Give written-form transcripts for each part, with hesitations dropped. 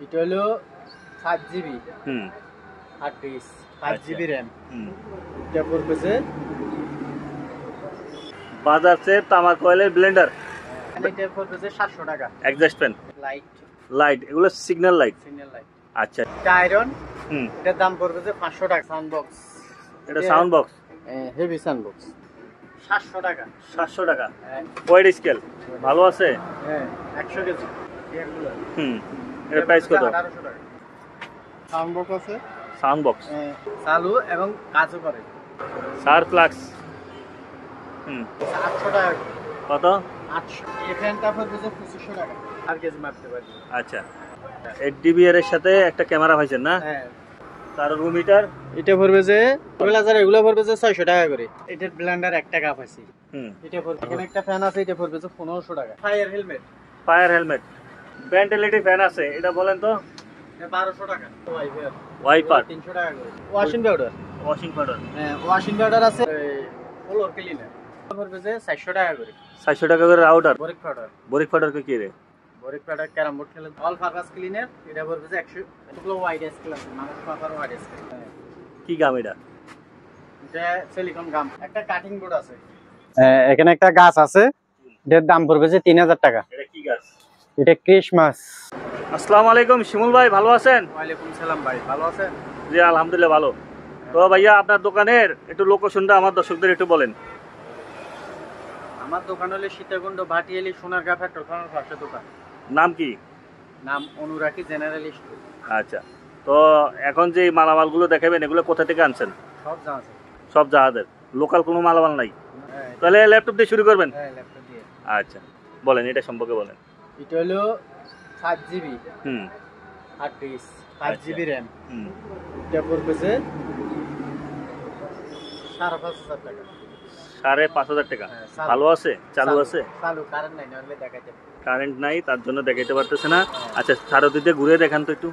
এটা হলো 7 GB hard disk, 5 GB RAM. এটা পড়বে যে বাজাজ সে তামাক কয়েলের ব্লেন্ডার। এটা পড়বে যে 700 টাকা। এক্সজস্ট ফ্যান, লাইট লাইট, এগুলো সিগন্যাল লাইট। Signal light. আচ্ছা। আয়রন এটার দাম পড়বে যে 500 টাকা। সাউন্ড বক্স, এটা sound box, heavy sound box 700 টাকা। 700 টাকা। ওয়েট স্কেল ভালো আছে? হ্যাঁ 100 কেজি। এর প্রাইস কত? 1800 টাকা। সাউন্ড বক্স আছে, সাউন্ড বক্স চালু এবং কাজও করে। সার ফ্লাক্স 800 টাকা। কত? 800। এই ফ্যানটা পড়বে যে 2500 টাকা। আর কেজি মাপতে পারবে। আচ্ছা। 8 DBR এর সাথে একটা ক্যামেরা পাইছেন না? হ্যাঁ। তার রুম হিটার এটা পড়বে যে 12000, এগুলো পড়বে যে 600 টাকা করে। এটার ব্লেন্ডার 1 টাকা পাইছি। এটা পড়বে, এখানে একটা ফ্যান আছে, এটা পড়বে যে 1500 টাকা। Fire helmet, fire helmet, ventilator fan আছে, এটা বলেন তো? এটা 1200 টাকা। ওয়াইপার, ওয়াইপার 300 টাকা করে। ওয়াশিং পাউডার, ওয়াশিং পাউডার, হ্যাঁ ওয়াশিং পাউডার আছে। ফ্লোর ক্লিনার পড়বে যে 400 টাকা করে। 400 টাকা করে। Router, boric powder, boric powder কি রে? বরিক পাউডার ক্যারাম বোর্ড খেলে অল পারপাস ক্লিনার, এটা পড়বে যে 100। এগুলো ওয়াইড স্কেল আছে, মানুষ পাকার ওয়াইড স্কেল। কি গাম এটা? এটা সিলিকন গাম। একটা কাটিং বোর্ড আছে, এখানে একটা গাছ আছে, এর দাম পড়বে যে 3000 টাকা। এটা কি গাছ? এটা ক্রিসমাস। আসসালামু আলাইকুম শিমুল ভাই, ভালো আছেন? ওয়ালাইকুম সালাম ভাই, ভালো আছেন? জি আলহামদুলিল্লাহ ভালো। তো ভাইয়া আপনার দোকানের একটু লোকেশনটা আমার দর্শকদের একটু বলেন। আমার দোকান হলো সীতাকুণ্ড ভাটিয়ালি সোনারগাঁ পেট্রোল পাম্পের পাশে দোকান। নাম কি? নাম অনুরাগী জেনারেল স্টোর। আচ্ছা। তো এখন যে মালামালগুলো দেখাবেন এগুলো কোথা থেকে আনছেন? সব জাহাজে। সব জাহাজের, লোকাল কোনো মালামাল নাই? তাহলে ল্যাপটপ দিয়ে শুরু করবেন? হ্যাঁ ল্যাপটপ দিয়ে। আচ্ছা বলেন, এটা সম্পর্কে বলেন। এটা হলো 7 GB hard disk, 5 GB RAM. এটা পড়বে যে 5500 টাকা। 5500 টাকা। ভালো আছে? চালু আছে? চালু, কারেন্ট নাই, নাহলে দেখাইতে। কারেন্ট নাই তার জন্য দেখাইতে পারতেছে না। আচ্ছা সারথীতে ঘুরে দেখান তো একটু।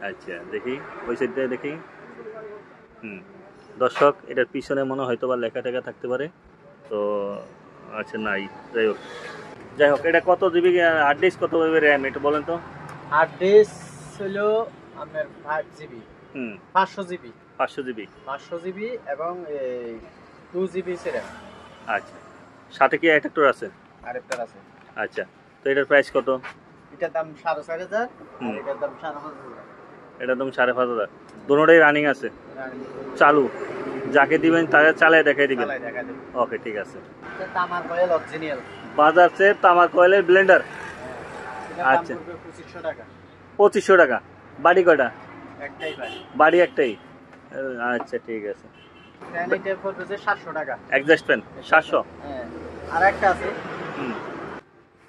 আচ্ছা দেখি, ওই সাইড দিয়ে দেখি। দর্শক এটার পিছনে মনে হয়তো বা লেখা টেখা থাকতে পারে, তো আচ্ছা নাই। যাই হোক, এটা কত জিবি হার্ড ডিস্ক, কত জিবি র্যাম এটা বলেন তো? হার্ড ডিস্ক হলো আপনার 5 জিবি, 500 জিবি, 500 জিবি, 500 জিবি এবং 2 জিবি র্যাম। আচ্ছা, সাথে কি অ্যাডাপ্টার আছে? আরেকটার আছে। আচ্ছা, তো এটার প্রাইস কত? এটার দাম 4500, আর এটার দাম 5500। এটার দাম 5500। দুটোটাই রানিং আছে, চালু। যাকে দিবেন তাকে চালিয়ে দেখাই দিবেন। ওকে ঠিক আছে। এটা তামার কয়েল অরিজিনাল, বাজাজ সে তামাক কয়েলের ব্লেন্ডার। আচ্ছা 2500 টাকা। 2500 টাকা। বাড়ি কয়টা? একটাই ভাই, বাড়ি একটাই। আচ্ছা ঠিক আছে। ফ্যান এটা পড়বে যে 700 টাকা। Exhaust fan 700। হ্যাঁ আর একটা আছে।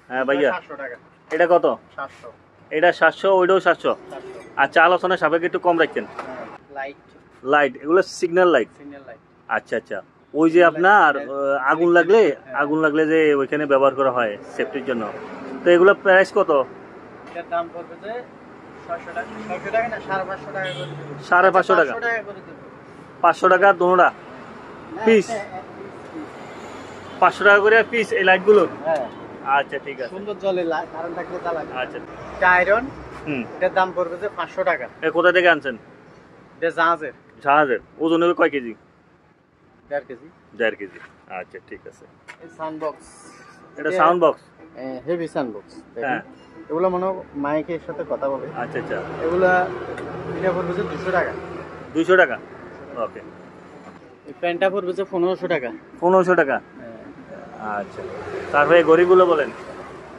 হ্যাঁ ভাইয়া 700 টাকা। এটা কত? 700। এটা 700, ওইটাও 700। আচ্ছা, আলোচনা সাপেক্ষে একটু কম রাখছেন। লাইট, লাইট, এগুলো সিগন্যাল লাইট। Signal light. আচ্ছা আচ্ছা, ওই যে আপনার আগুন লাগলে যে ওইখানে ব্যবহার করা হয় সেফটির জন্য। তো এগুলো প্রাইস কত? এটার দাম পড়বে যে 600 টাকা। 600 টাকা না, 550 টাকা করে দেব। 550 টাকা। 500 টাকা করে দেব। 500 টাকা দুটোটা পিস? 500 টাকা করে পিস এই লাইটগুলো? হ্যাঁ। আচ্ছা ঠিক আছে। সুন্দর জ্বলে, কারেন্ট থাকলে জ্বালাবে। আচ্ছা। আয়রন এটার দাম পড়বে যে 500 টাকা। এ কোথা থেকে আনছেন? এটা জাহাজের। জাহাজের। ওজন হবে কয় কেজি? 1.5 কেজি। 1.5 কেজি। আচ্ছা ঠিক আছে। এই সাউন্ড বক্স, এটা sound box, heavy sound box. হ্যাঁ এগুলো মনে মাইকের সাথে কথা বলে। আচ্ছা আচ্ছা। এগুলা এটা পড়বে যে 200 টাকা। 200 টাকা। ওকে। এই প্যান্টটা পড়বে যে 1500 টাকা। 1500 টাকা। আচ্ছা, তারপরে গড়িগুলো বলেন।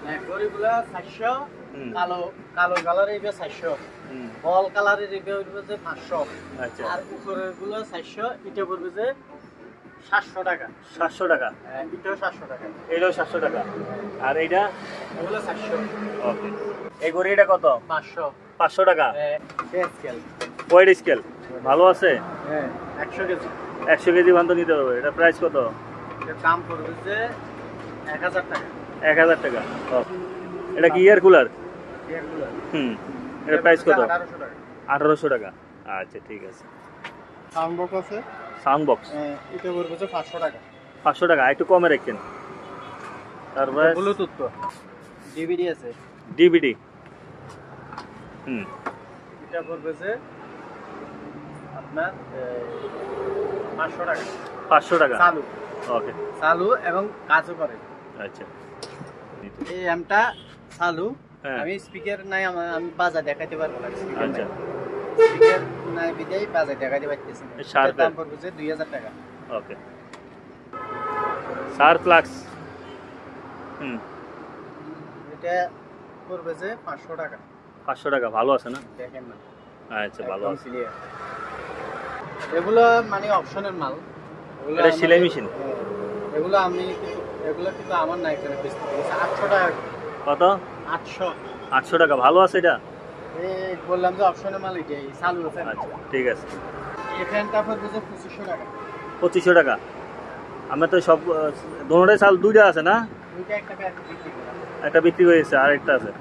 হ্যাঁ গড়িগুলো 400, কালো কালারের এটা 400, বল কালারের এটা পড়বে যে 500। আচ্ছা। আর উপরের গুলো 400, এটা পড়বে যে 700 টাকা। 700 টাকা। হ্যাঁ এটাও 700 টাকা। এটাও 700 টাকা। আর এইটা? এগুলো 400। ওকে। এই গড়িটা কত? 500। 500 টাকা। হ্যাঁ স্কেল। ওয়েট স্কেল ভালো আছে? হ্যাঁ 100 কেজি। 100 কেজি ভান্ত নিতে হবে। এটা প্রাইস কত? এর দাম পড়বে যে 1000 টাকা। 1000 টাকা। এটা কি এয়ার কুলার? এগুলো এটা প্রাইস কত? 1800 টাকা। 1800 টাকা। আচ্ছা ঠিক আছে। সাউন্ড বক্স আছে, সাউন্ড বক্স এটা পড়বে যে 500 টাকা। 500 টাকা, একটু কমে রাখেন। তারপরে ব্লুটুথ তো ডিভিডি আছে। ডিভিডি। এটা পড়বে যে আপনার 500 টাকা। 500 টাকা চালু। ওকে। চালু এবং কাজও করে। আচ্ছা এই এমটা চালু। হ্যাঁ। আমি স্পিকার নাই, আমি বাজা দেখাইতে পারবো না। স্পিকার আচ্ছা স্পিকার নাই বিদায় বাজা দেখাইতে পারতেছি না। শার্প এটার দাম পড়বে যে 2000 টাকা। ওকে। সার ফ্লাক্স এটা পড়বে যে 500 টাকা। 500 টাকা ভালো আছে না? দেখেন না, আচ্ছা ভালো একদম আছে। clear। এগুলো মানে অপশনের মাল। এগুলো এটা সেলাই মেশিন। এগুলো এগুলো কিন্তু আমার না, এখানে বেচতে দিয়েছে 800 টাকা। কত? 800। 800 টাকা ভালো আছে এটা? এই বললাম যে অপশনের মাল, এটাই চালু আছে। আচ্ছা ঠিক আছে। এই ফ্যানটা পড়বে যে 2500 টাকা। 2500 টাকা। আমরা তো সব দোনোটাই চাল দুইটা আছে না? দুইটা একটা প্যাক বিক্রি করা। একটা বিক্রি হয়েছে আর একটা আছে।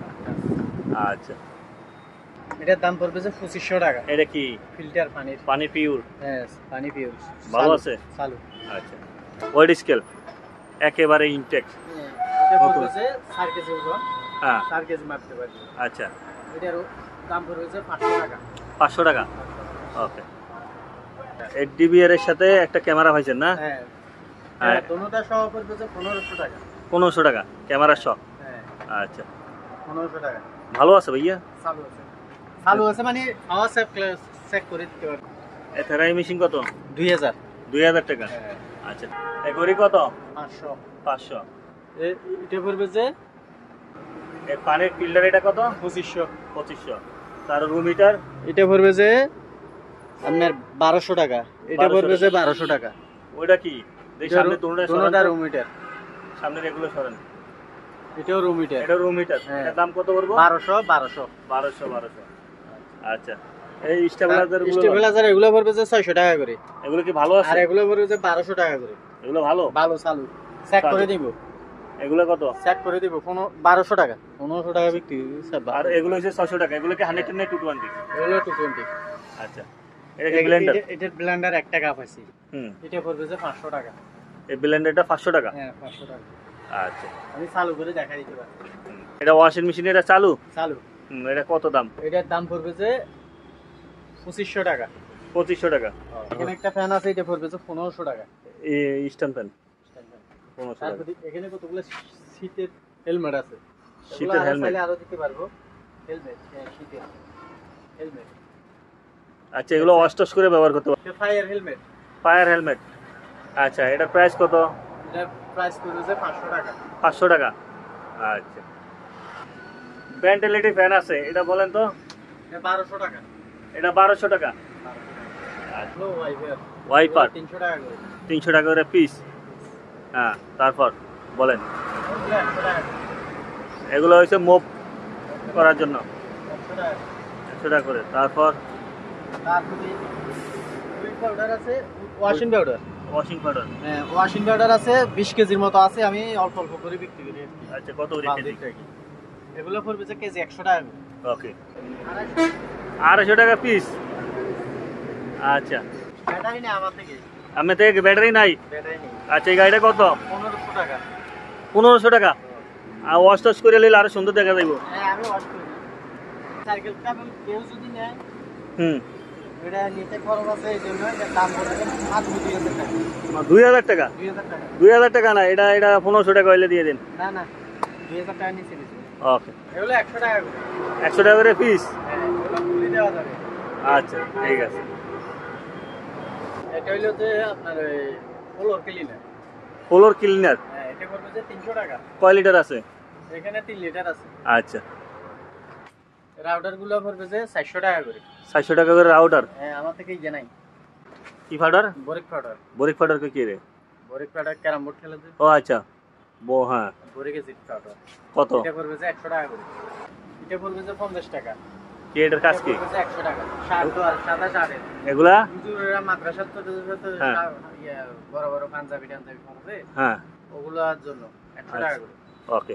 আচ্ছা এটার দাম পড়বে যে 2500 টাকা। এটা কি ফিল্টার পানির। পানি পিওর? হ্যাঁ, পানি পিওর। ভালো আছে? চালু। আচ্ছা ওয়েট স্কেল একেবারে ইনটেক। এটা পড়বে যে 4 কেজি ওজন। হ্যাঁ 4 কেজি মাপতে পারবে। আচ্ছা এটার দাম পড়বে যে 500 টাকা। 500 টাকা ওকে। 8 DB এর সাথে একটা ক্যামেরা হয়েছে না? হ্যাঁ, হ্যাঁ দোনোটা সহ পড়বে যে 1500 টাকা। 1500 টাকা ক্যামেরা সহ। হ্যাঁ আচ্ছা 1500 টাকা। ভালো আছে ভাইয়া? চালু আছে। চালু আছে মানে হাওয়া চেক করে দিতে পারবে। এথারাই মেশিন কত? 2000। 2000 টাকা। হ্যাঁ আচ্ছা এই ঘড়ি কত? 500। 500। এটা পড়বে যে এই পানির ফিল্টার এটা কত? 2500। 2500। তার রুম হিটার এটা পড়বে যে আপনার 1200 টাকা। এটা 1200 পড়বে যে 1200 টাকা। ওইটা কি? দেখ সামনে দোনোটা দোনোটা সরান তো। Room heater. সামনে এগুলো সরান। এটাও রুম হিটার। এটা রুম হিটার। হ্যাঁ। এটার দাম কত পড়বে? 1200। 1200। আচ্ছা এই স্টেবিলাইজার গুলো স্টেবিলাইজার এগুলো পড়বে যে 600 টাকা করে। এগুলো কি ভালো আছে? আর এগুলো পড়বে যে 1200 টাকা করে। এগুলো ভালো? ভালো চালু। চেক করে দিব। এগুলো কত? চেক করে দিব। 1200 টাকা। 1500 টাকা বিক্রি। আর এগুলো হচ্ছে 600 টাকা। এগুলো কি 100 না 220? এগুলো 220। আচ্ছা এটা কি ব্লেন্ডার? এটার ব্লেন্ডার একটা কাপ আছে। হুম এটা পড়বে যে 500 টাকা। এই ব্লেন্ডারটা 500 টাকা? হ্যাঁ 500 টাকা। আচ্ছা আমি চালু করে দেখা দিতে পারি। এটা ওয়াশিং মেশিন এটা চালু? চালু। এটা কত দাম? এটার দাম পড়বে যে 2500 টাকা। 2500 টাকা। এখানে একটা ফ্যান আছে, এটা পড়বে যে 1500 টাকা। এই স্ট্যান্ড ফ্যান 1500 টাকা। তারপরে এখানে কতগুলো শীতের হেলমেট আছে। শীতের হেলমেট আরো দিতে পারবো। হেলমেট, শীতের হেলমেট। আচ্ছা এগুলো ওয়াশ টস করে ব্যবহার করতে পারবে? Fire helmet. Fire helmet. আচ্ছা এটার প্রাইস কত? এটা প্রাইস পড়বে যে 500 টাকা। 500 টাকা। আচ্ছা ভেন্টিলেটর ফ্যান আছে এটা বলেন তো? এটা 1200 টাকা। এটা 1200 টাকা। আচ্ছা লো ওয়াইপার। ওয়াইপার 300 টাকা করে। 300 টাকা করে পিস। হ্যাঁ তারপর বলেন। এগুলো 100 টাকা। এগুলো হচ্ছে মোপ করার জন্য 100 টাকা। 100 টাকা করে। তারপর তারপরে হুইল পাউডার আছে, ওয়াশিং পাউডার। Washing powder. হ্যাঁ ওয়াশিং পাউডার আছে 20 কেজির মতো আছে। আমি অল্প অল্প করে বিক্রি করি। আচ্ছা কত করে কেজি? এগুলো পড়বে যে কেজি 100 টাকা করে। ওকে 250। 250 টাকা পিস। আচ্ছা ব্যাটারি নেই আমার থেকে। আমি থেকে ব্যাটারি নাই? ব্যাটারি নেই। আচ্ছা এই গাড়িটা কত? 1500 টাকা। 1500 টাকা। আর ওয়াশ টস করে নিলে আরো সুন্দর দেখা যাইব। হ্যাঁ আমি ওয়াশ করি। সাইকেল কেবল কেউ যদি নেয়, হুম এটা নিতে খরচ আছে, এই জন্য এটার দাম পড়বে মাত্র 2000 টাকা। 2000 টাকা? 2000 টাকা। 2000 টাকা না, এটা 1500 টাকা হইলে দিয়ে দিন। না না 2000 টাকা নিচে নিচে। ওকে এগুলো 100 টাকা করে। 100 টাকা করে পিস। হ্যাঁ এগুলো ফুলি দেওয়া যাবে। আচ্ছা ঠিক আছে। এটা হইলো যে আপনার ফ্লোর ক্লিনার। Floor cleaner. হ্যাঁ এটা পড়বে যে 300 টাকা। কয় লিটার আছে? এখানে 3 লিটার আছে। আচ্ছা রাউটার গুলো পড়বে যে 400 টাকা করে। 400 টাকা করে রাউটার? হ্যাঁ আমার থেকেই জানাই। কি ফাউডার? Boric powder. বরিক ফাউডার কি রে? বরিক পাউডার ক্যারাম বোর্ড খেলে যে। ও আচ্ছা হ্যাঁ বরিক এসিড পাউডার। কত? এটা পড়বে যে 100 টাকা করে। এটা পড়বে যে 50 টাকা। কি এটার কাজ কি? এটা পড়বে যে 100 টাকা। শার্ট আর সাদা শার্টের। এগুলা হুজুরেরা মাদ্রাসার তো হ্যাঁ। বড় বড় পাঞ্জাবি টাঞ্জাবি পরে হ্যাঁ ওগুলোর জন্য 100 টাকা করে। ওকে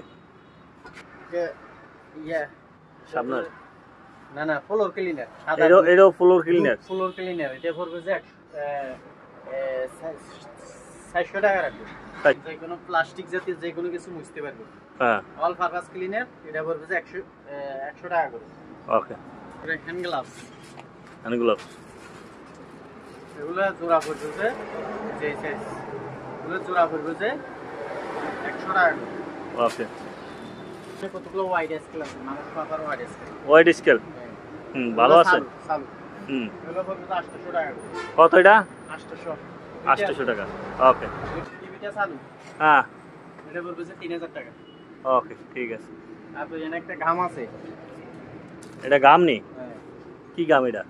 ইয়া সামনে না না ফ্লোর ক্লিনার। এরো ফ্লোর ক্লিনার। ফ্লোর ক্লিনার এটা পড়বে যে 400 টাকা রাখবে। যে কোনো প্লাস্টিক জাতীয় যে কোনো কিছু মুছতে পারবে। হ্যাঁ অল পারপাস ক্লিনার, এটা পড়বে যে 100 টাকা করে। ওকে হ্যান্ড গ্লাভস, অনেকগুলো এগুলো জোড়া পড়বে যে সাইজ, এগুলো জোড়া পড়বে যে 100 টাকা করে। ওকে কতগুলো ওয়াইড স্কেল আছে, মানুষ মাপার ওয়াইড স্কেল। ওয়াইড স্কেল ভালো আছে। চালু হুম এগুলো পড়বে যে 800 টাকা করে। কত এটা? 800 800 টাকা। ওকে টিভিটা চালু, হ্যাঁ এটা পড়বে যে 3000 টাকা। ওকে ঠিক আছে। তারপর এখানে একটা ঘাম আছে, এটা গাম নি? কি গাম এটা?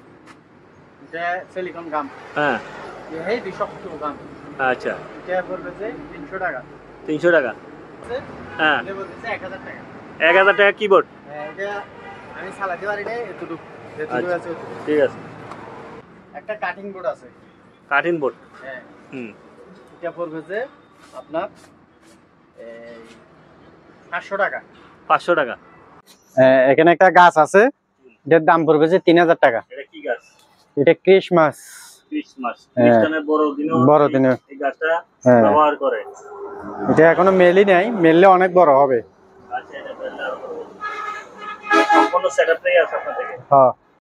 এটা সিলিকন গাম, হ্যাঁ এই বিষাক্ত গাম। আচ্ছা এটা পড়বে যে 300 টাকা। 300 টাকা। হ্যাঁ এটা পড়বে যে 1000 টাকা। 1000 টাকা কিবোর্ড। এটা আমি চালাতে পারি না, এতটুকু আচ্ছা। আছে এতটুকু। ঠিক আছে। একটা কাটিং বোর্ড আছে, কাটিং বোর্ড। হ্যাঁ হুম এটা পড়বে যে আপনার 500 টাকা। 500 টাকা। এখানে একটা গাছ আছে, এটার দাম পড়বে যে 3000 টাকা। এটা কি গাছ? এটা ক্রিসমাস, ক্রিসমাস। খ্রিস্টানের বড়দিনেও বড়দিনে এই গাছটা হ্যাঁ ব্যবহার করে। এটা এখনো মেলি নাই, মেললে অনেক বড় হবে। আচ্ছা এটা সম্পূর্ণ সেটআপটাই আছে আপনার থেকে। হ্যাঁ